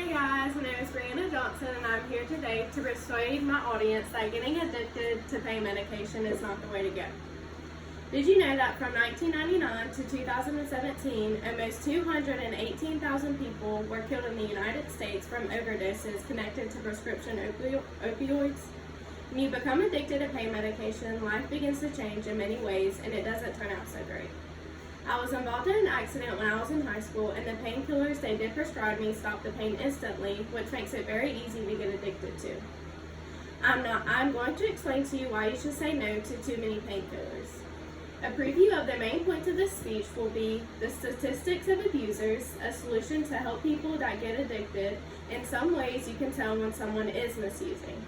Hey guys, my name is Brianna Johnson and I'm here today to persuade my audience that getting addicted to pain medication is not the way to go. Did you know that from 1999 to 2017, almost 218,000 people were killed in the United States from overdoses connected to prescription opioids? When you become addicted to pain medication, life begins to change in many ways and it doesn't turn out so great. I was involved in an accident when I was in high school, and the painkillers they did prescribe me stopped the pain instantly, which makes it very easy to get addicted to. I'm going to explain to you why you should say no to too many painkillers. A preview of the main points of this speech will be the statistics of abusers, a solution to help people that get addicted, and some ways you can tell when someone is misusing.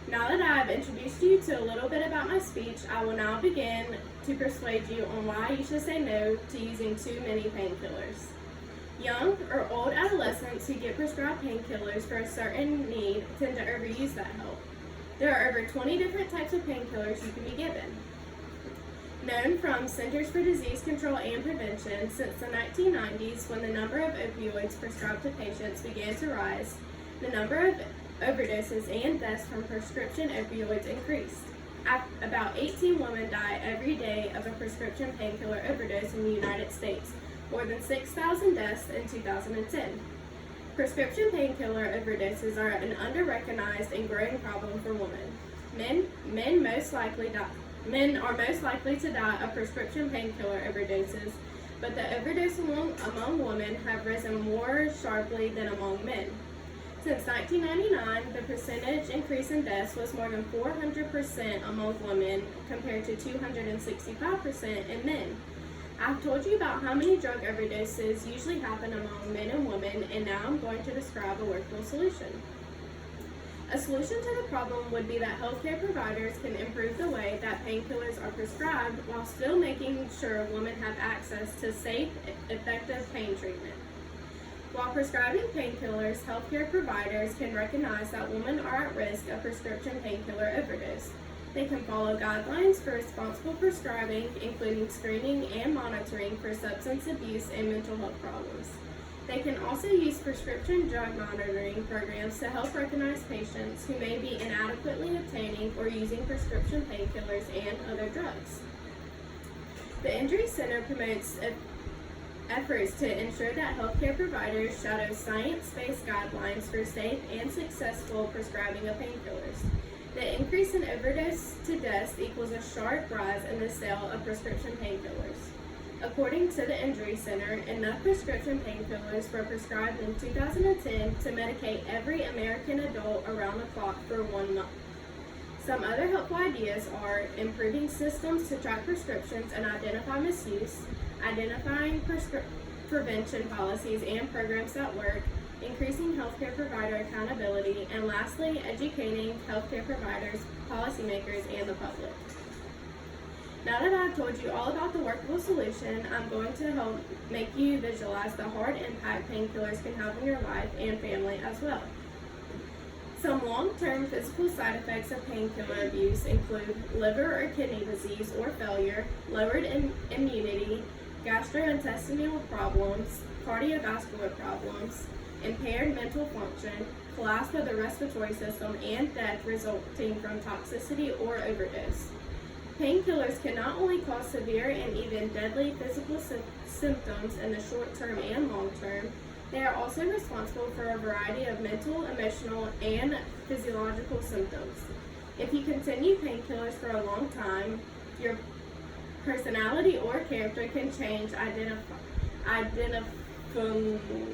Now that I have introduced you to a little bit about my speech, I will now begin to persuade you on why you should say no to using too many painkillers. Young or old adolescents who get prescribed painkillers for a certain need tend to overuse that help. There are over 20 different types of painkillers you can be given. Known from Centers for Disease Control and Prevention, since the 1990s, when the number of opioids prescribed to patients began to rise, the number of overdoses and deaths from prescription opioids increased. About 18 women die every day of a prescription painkiller overdose in the United States, more than 6,000 deaths in 2010. Prescription painkiller overdoses are an under-recognized and growing problem for women. Men are most likely to die of prescription painkiller overdoses, but the overdose among women have risen more sharply than among men. Since 1999, the percentage increase in deaths was more than 400% among women compared to 265% in men. I've told you about how many drug overdoses usually happen among men and women, and now I'm going to describe a workable solution. A solution to the problem would be that healthcare providers can improve the way that painkillers are prescribed while still making sure women have access to safe, effective pain treatment. While prescribing painkillers, healthcare providers can recognize that women are at risk of prescription painkiller overdose. They can follow guidelines for responsible prescribing, including screening and monitoring for substance abuse and mental health problems. They can also use prescription drug monitoring programs to help recognize patients who may be inadequately obtaining or using prescription painkillers and other drugs. The Injury Center promotes efforts to ensure that healthcare providers shadow science-based guidelines for safe and successful prescribing of painkillers. The increase in overdose to deaths equals a sharp rise in the sale of prescription painkillers. According to the Injury Center, enough prescription painkillers were prescribed in 2010 to medicate every American adult around the clock for 1 month. Some other helpful ideas are improving systems to track prescriptions and identify misuse, identifying prevention policies and programs that work, increasing healthcare provider accountability, and lastly, educating healthcare providers, policymakers, and the public. Now that I've told you all about the workable solution, I'm going to help make you visualize the hard impact painkillers can have on your life and family as well. Some long-term physical side effects of painkiller abuse include liver or kidney disease or failure, lowered immunity, gastrointestinal problems, cardiovascular problems, impaired mental function, collapse of the respiratory system, and death resulting from toxicity or overdose. Painkillers can not only cause severe and even deadly physical symptoms in the short term and long term, they are also responsible for a variety of mental, emotional, and physiological symptoms. If you continue painkillers for a long time, your personality or character can change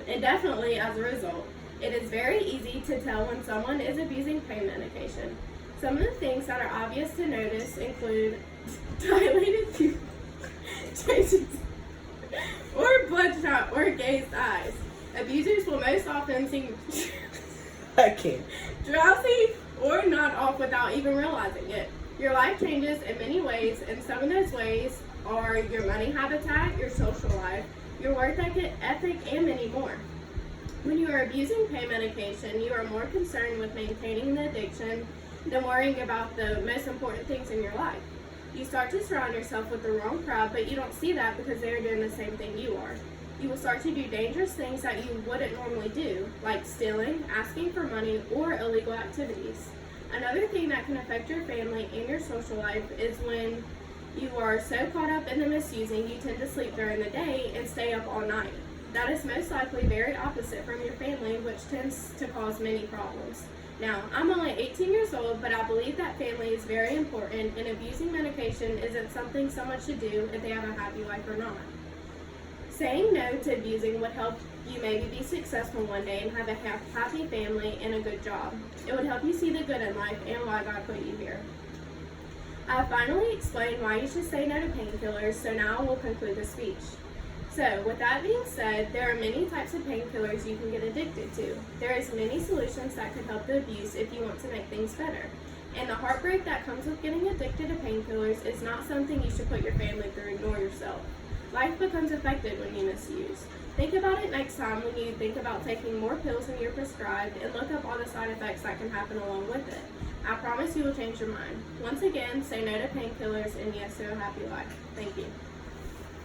indefinitely as a result. It is very easy to tell when someone is abusing pain medication. Some of the things that are obvious to notice include dilated pupils, changes, or bloodshot or gazed eyes. Abusers will most often seem drowsy or nod off without even realizing it. Your life changes in many ways, and some of those ways are your money habitat, your social life, your work ethic, and many more. When you are abusing pain medication, you are more concerned with maintaining the addiction than worrying about the most important things in your life. You start to surround yourself with the wrong crowd, but you don't see that because they are doing the same thing you are. You will start to do dangerous things that you wouldn't normally do, like stealing, asking for money, or illegal activities. Another thing that can affect your family and your social life is when you are so caught up in the misusing, you tend to sleep during the day and stay up all night. That is most likely very opposite from your family, which tends to cause many problems. Now, I'm only 18 years old, but I believe that family is very important, and abusing medication isn't something someone should do if they have a happy life or not. Saying no to abusing would help you maybe be successful one day and have a happy family and a good job. It would help you see the good in life and why God put you here. I have finally explained why you should say no to painkillers, so now we'll conclude the speech. So, with that being said, there are many types of painkillers you can get addicted to. There is many solutions that could help the abuse if you want to make things better. And the heartbreak that comes with getting addicted to painkillers is not something you should put your family through nor yourself. Life becomes affected when you misuse. Think about it next time when you think about taking more pills than you're prescribed, and look up all the side effects that can happen along with it. I promise you will change your mind. Once again, say no to painkillers and yes to a happy life. Thank you.